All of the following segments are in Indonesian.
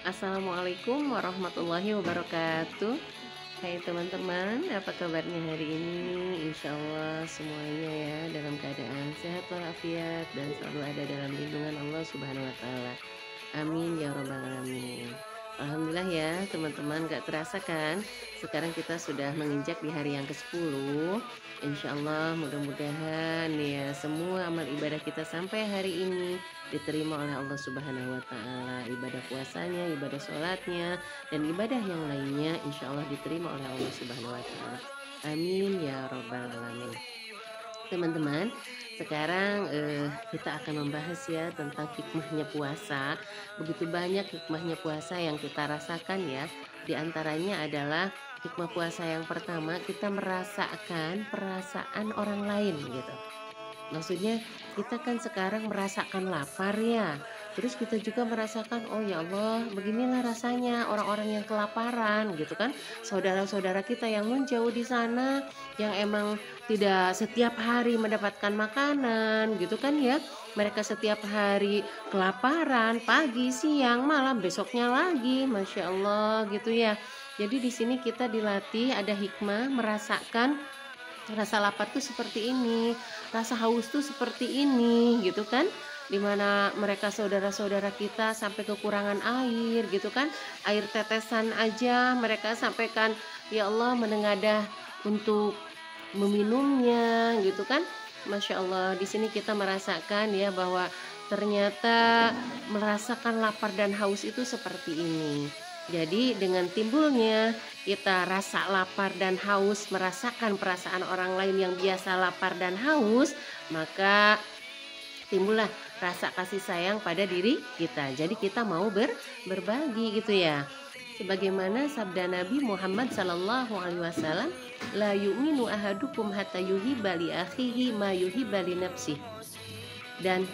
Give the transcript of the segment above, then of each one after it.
Assalamualaikum warahmatullahi wabarakatuh. Hai teman-teman, apa kabarnya hari ini? Insya Allah semuanya ya dalam keadaan sehat walafiat dan selalu ada dalam lindungan Allah Subhanahu wa Ta'ala. Amin ya Rabbal 'Alamin. Alhamdulillah ya teman-teman, gak terasa kan sekarang kita sudah menginjak di hari yang ke-10. Insya Allah mudah-mudahan ya semua amal ibadah kita sampai hari ini diterima oleh Allah Subhanahu wa Ta'ala. Ibadah puasanya, ibadah sholatnya, dan ibadah yang lainnya insya Allah diterima oleh Allah Subhanahu wa Ta'ala. Amin ya Rabbal 'Alamin. Teman-teman, sekarang kita akan membahas ya tentang hikmahnya puasa. Begitu banyak hikmahnya puasa yang kita rasakan ya. Di antaranya adalah hikmah puasa yang pertama, kita merasakan perasaan orang lain gitu. Maksudnya kita kan sekarang merasakan lapar ya. Terus kita juga merasakan, oh ya Allah, beginilah rasanya orang-orang yang kelaparan gitu kan. Saudara-saudara kita yang menjauh di sana, yang emang tidak setiap hari mendapatkan makanan gitu kan ya. Mereka setiap hari kelaparan, pagi, siang, malam, besoknya lagi, Masya Allah gitu ya. Jadi di sini kita dilatih ada hikmah merasakan rasa lapar tuh seperti ini, rasa haus tuh seperti ini gitu kan. Dimana mereka saudara-saudara kita sampai kekurangan air gitu kan. Air tetesan aja mereka sampaikan, ya Allah, menengadah untuk meminumnya gitu kan. Masya Allah, di sini kita merasakan ya bahwa ternyata merasakan lapar dan haus itu seperti ini. Jadi dengan timbulnya kita rasa lapar dan haus, merasakan perasaan orang lain yang biasa lapar dan haus, maka timbullah rasa kasih sayang pada diri kita. Jadi kita mau berbagi gitu ya. Sebagaimana sabda Nabi Muhammad sallallahu alaihi wasallam, la yu'minu ahadukum hatta yuhibba li akhihi ma yuhibba li nafsihi. Dan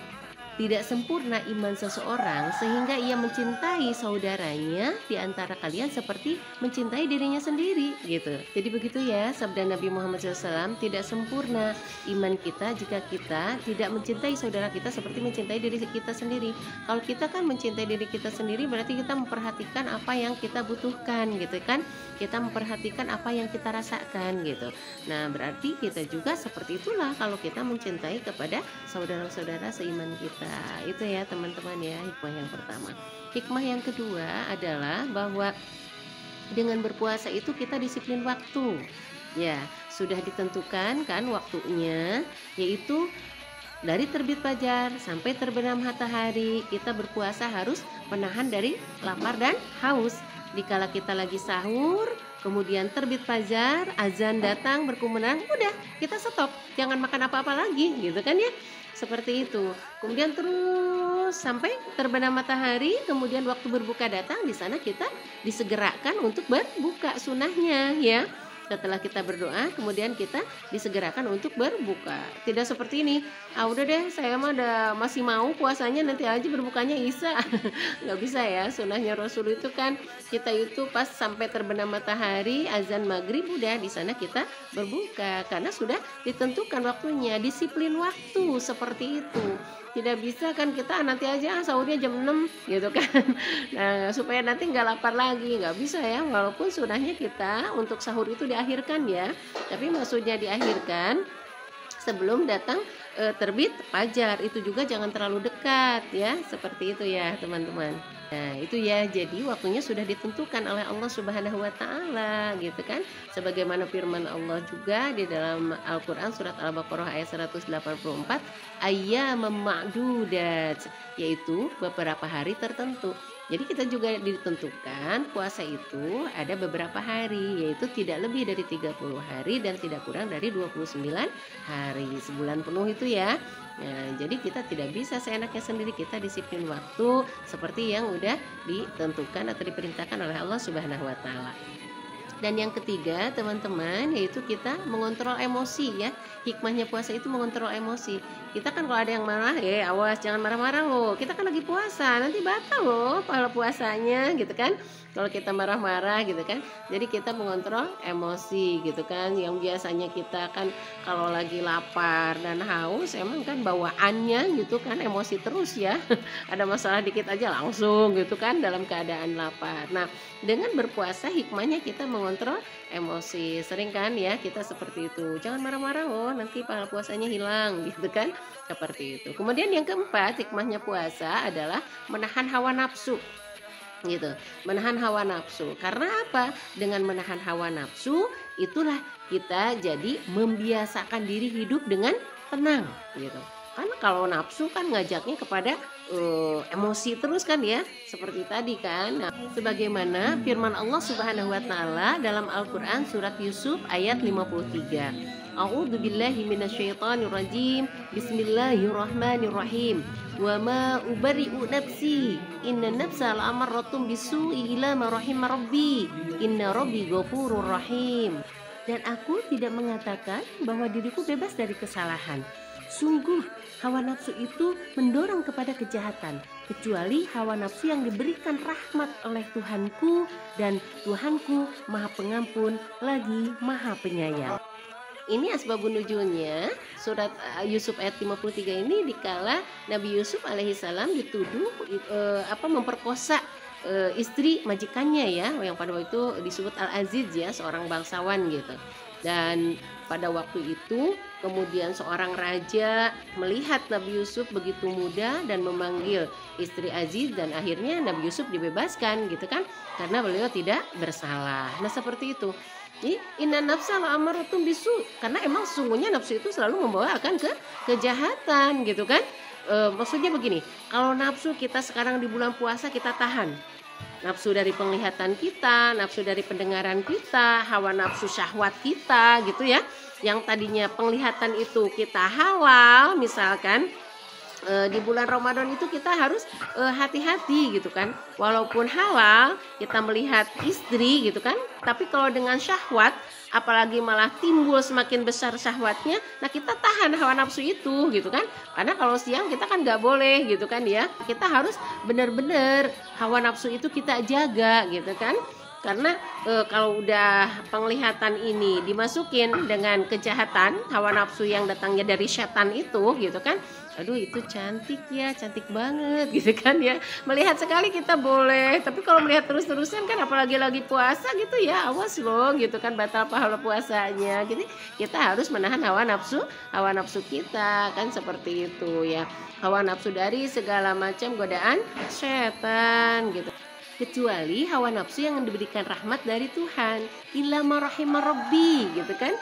tidak sempurna iman seseorang sehingga ia mencintai saudaranya di antara kalian seperti mencintai dirinya sendiri gitu. Jadi begitu ya sabda Nabi Muhammad SAW, tidak sempurna iman kita jika kita tidak mencintai saudara kita seperti mencintai diri kita sendiri. Kalau kita kan mencintai diri kita sendiri berarti kita memperhatikan apa yang kita butuhkan gitu kan. Kita memperhatikan apa yang kita rasakan gitu. Nah berarti kita juga seperti itulah kalau kita mencintai kepada saudara-saudara seiman kita. Itu ya teman-teman ya, hikmah yang pertama. Hikmah yang kedua adalah bahwa dengan berpuasa itu kita disiplin waktu. Ya, sudah ditentukan kan waktunya, yaitu dari terbit fajar sampai terbenam matahari. Kita berpuasa harus menahan dari lapar dan haus. Dikala kita lagi sahur, kemudian terbit fajar, azan datang berkumandang, udah kita stop, jangan makan apa-apa lagi gitu kan ya. Seperti itu. Kemudian terus sampai terbenam matahari, kemudian waktu berbuka datang, di sana kita disegerakan untuk berbuka sunahnya ya. Setelah kita berdoa, kemudian kita disegerakan untuk berbuka. Tidak seperti ini, udah deh saya mah masih mau puasanya, nanti aja berbukanya Isya. Nggak bisa ya, sunahnya Rasul itu kan kita itu pas sampai terbenam matahari, azan maghrib, udah di sana kita berbuka. Karena sudah ditentukan waktunya, disiplin waktu seperti itu. Tidak bisa kan kita nanti aja sahurnya jam 6 gitu kan. Nah supaya nanti nggak lapar lagi, nggak bisa ya. Walaupun sunahnya kita untuk sahur itu diakhirkan ya, tapi maksudnya diakhirkan sebelum datang terbit fajar. Itu juga jangan terlalu dekat ya, seperti itu ya teman-teman. Nah itu ya, jadi waktunya sudah ditentukan oleh Allah Subhanahu wa Ta'ala gitu kan. Sebagaimana firman Allah juga di dalam Al-Quran surat Al-Baqarah ayat 184, ayyamam ma'dudat, yaitu beberapa hari tertentu. Jadi kita juga ditentukan puasa itu ada beberapa hari, yaitu tidak lebih dari 30 hari dan tidak kurang dari 29 hari, sebulan penuh itu ya. Nah, jadi kita tidak bisa seenaknya sendiri, kita disiplin waktu seperti yang udah ditentukan atau diperintahkan oleh Allah Subhanahu wa Ta'ala. Dan yang ketiga teman-teman, yaitu kita mengontrol emosi ya. Hikmahnya puasa itu mengontrol emosi. Kita kan kalau ada yang marah, awas jangan marah-marah loh. Kita kan lagi puasa, nanti batal loh pahala puasanya gitu kan. Kalau kita marah-marah gitu kan. Jadi kita mengontrol emosi gitu kan. Yang biasanya kita kan kalau lagi lapar dan haus emang kan bawaannya gitu kan emosi terus ya. Ada masalah dikit aja langsung gitu kan dalam keadaan lapar. Nah, dengan berpuasa hikmahnya kita mengontrol emosi. Sering kan ya kita seperti itu. Jangan marah-marah loh, nanti pahala puasanya hilang gitu kan. Seperti itu. Kemudian yang keempat, hikmahnya puasa adalah menahan hawa nafsu. Gitu. Menahan hawa nafsu. Karena apa? Dengan menahan hawa nafsu, itulah kita jadi membiasakan diri hidup dengan tenang gitu. Karena kalau nafsu kan ngajaknya kepada emosi terus kan ya, seperti tadi kan. Nah, sebagaimana firman Allah Subhanahu wa taala dalam Al-Qur'an surat Yusuf ayat 53. A'udzubillahi minasyaitonirrajim. Bismillahirrahmanirrahim. Wa ma ubari'u nafsi inna nafsa la'amarratum bisu'i ila ma rahima rabbi inna rabbi ghafurur rahim. Dan aku tidak mengatakan bahwa diriku bebas dari kesalahan. Sungguh hawa nafsu itu mendorong kepada kejahatan, kecuali hawa nafsu yang diberikan rahmat oleh Tuhanku, dan Tuhanku Maha Pengampun lagi Maha Penyayang. Ini asbabun nuzulnya surat Yusuf ayat 53 ini dikala Nabi Yusuf alaihissalam dituduh memperkosa istri majikannya ya, yang pada waktu itu disebut Al-Aziz ya, seorang bangsawan gitu. Dan pada waktu itu kemudian seorang raja melihat Nabi Yusuf begitu muda dan memanggil istri Aziz, dan akhirnya Nabi Yusuf dibebaskan gitu kan, karena beliau tidak bersalah. Nah seperti itu. Inna nafsa la'amaratun bisu, karena emang sesungguhnya nafsu itu selalu membawa akan ke kejahatan gitu kan. Maksudnya begini, kalau nafsu kita sekarang di bulan puasa kita tahan, nafsu dari penglihatan kita, nafsu dari pendengaran kita, hawa nafsu syahwat kita gitu ya, yang tadinya penglihatan itu kita halal misalkan, di bulan Ramadan itu kita harus hati-hati gitu kan. Walaupun halal kita melihat istri gitu kan, tapi kalau dengan syahwat, apalagi malah timbul semakin besar syahwatnya, nah kita tahan hawa nafsu itu gitu kan. Karena kalau siang kita kan nggak boleh gitu kan ya, kita harus benar-benar hawa nafsu itu kita jaga gitu kan. Karena kalau udah penglihatan ini dimasukin dengan kejahatan, hawa nafsu yang datangnya dari setan itu gitu kan, aduh itu cantik ya, cantik banget gitu kan ya, melihat sekali kita boleh, tapi kalau melihat terus-terusan kan apalagi lagi puasa gitu ya, awas loh gitu kan, batal pahala puasanya. Jadi kita harus menahan hawa nafsu kita kan, seperti itu ya, hawa nafsu dari segala macam godaan setan gitu, kecuali hawa nafsu yang diberikan rahmat dari Tuhan, illa ma rahima rabbi gitu kan.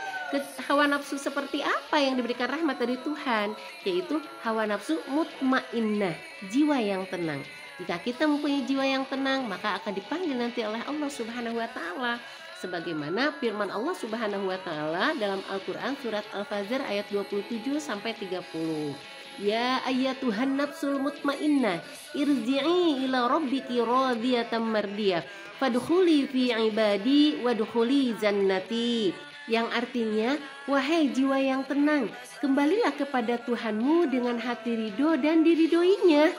Hawa nafsu seperti apa yang diberikan rahmat dari Tuhan? Yaitu hawa nafsu mutmainnah, jiwa yang tenang. Jika kita mempunyai jiwa yang tenang, maka akan dipanggil nanti oleh Allah Subhanahu wa taala. Sebagaimana firman Allah Subhanahu wa taala dalam Al-Qur'an surat Al-Fajr ayat 27 sampai 30. Ya ayyatuhan nafsul mutmainnah, irji'i ila rabbiki radiyatan mardiyah, fadkhuli fi ibadi wadkhuli jannati. Yang artinya, wahai jiwa yang tenang, kembalilah kepada Tuhanmu dengan hati ridho dan diridhoinya.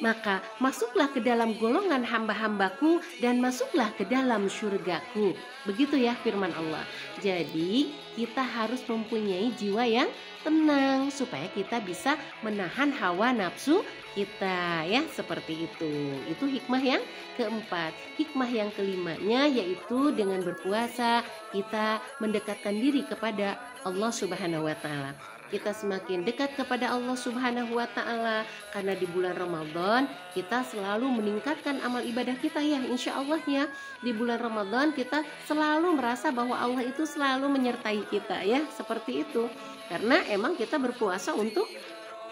Maka masuklah ke dalam golongan hamba-hambaku dan masuklah ke dalam surgaku. Begitu ya firman Allah. Jadi kita harus mempunyai jiwa yang tenang supaya kita bisa menahan hawa nafsu kita ya, seperti itu. Itu hikmah yang keempat. Hikmah yang kelimanya yaitu dengan berpuasa kita mendekatkan diri kepada Allah Subhanahu wa taala. Kita semakin dekat kepada Allah Subhanahu wa taala karena di bulan Ramadan kita selalu meningkatkan amal ibadah kita ya, insya Allah ya. Di bulan Ramadan kita selalu merasa bahwa Allah itu selalu menyertai kita ya, seperti itu. Karena emang kita berpuasa untuk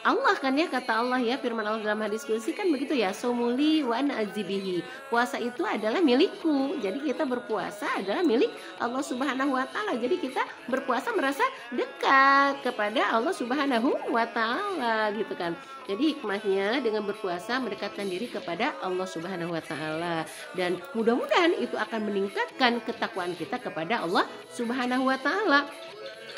Allah kan ya, kata Allah ya, firman Allah dalam hadis qudsi kan begitu ya, "Somuli wa ana azibihi." Puasa itu adalah milikku. Jadi kita berpuasa adalah milik Allah Subhanahu wa taala. Jadi kita berpuasa merasa dekat kepada Allah Subhanahu wa taala gitu kan. Jadi hikmahnya dengan berpuasa mendekatkan diri kepada Allah Subhanahu wa taala, dan mudah-mudahan itu akan meningkatkan ketakwaan kita kepada Allah Subhanahu wa taala.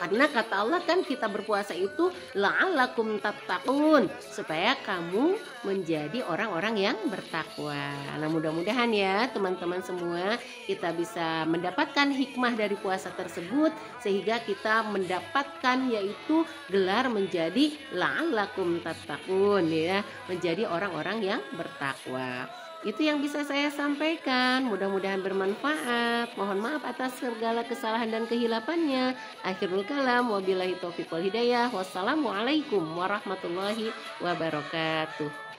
Karena kata Allah kan kita berpuasa itu la'allakum tattaqun, supaya kamu menjadi orang-orang yang bertakwa. Nah, mudah-mudahan ya teman-teman semua kita bisa mendapatkan hikmah dari puasa tersebut sehingga kita mendapatkan yaitu gelar menjadi la'allakum tattaqun ya, menjadi orang-orang yang bertakwa. Itu yang bisa saya sampaikan. Mudah-mudahan bermanfaat. Mohon maaf atas segala kesalahan dan kehilafannya. Akhirul kalam, wabillahi taufiq wal hidayah. Wassalamualaikum warahmatullahi wabarakatuh.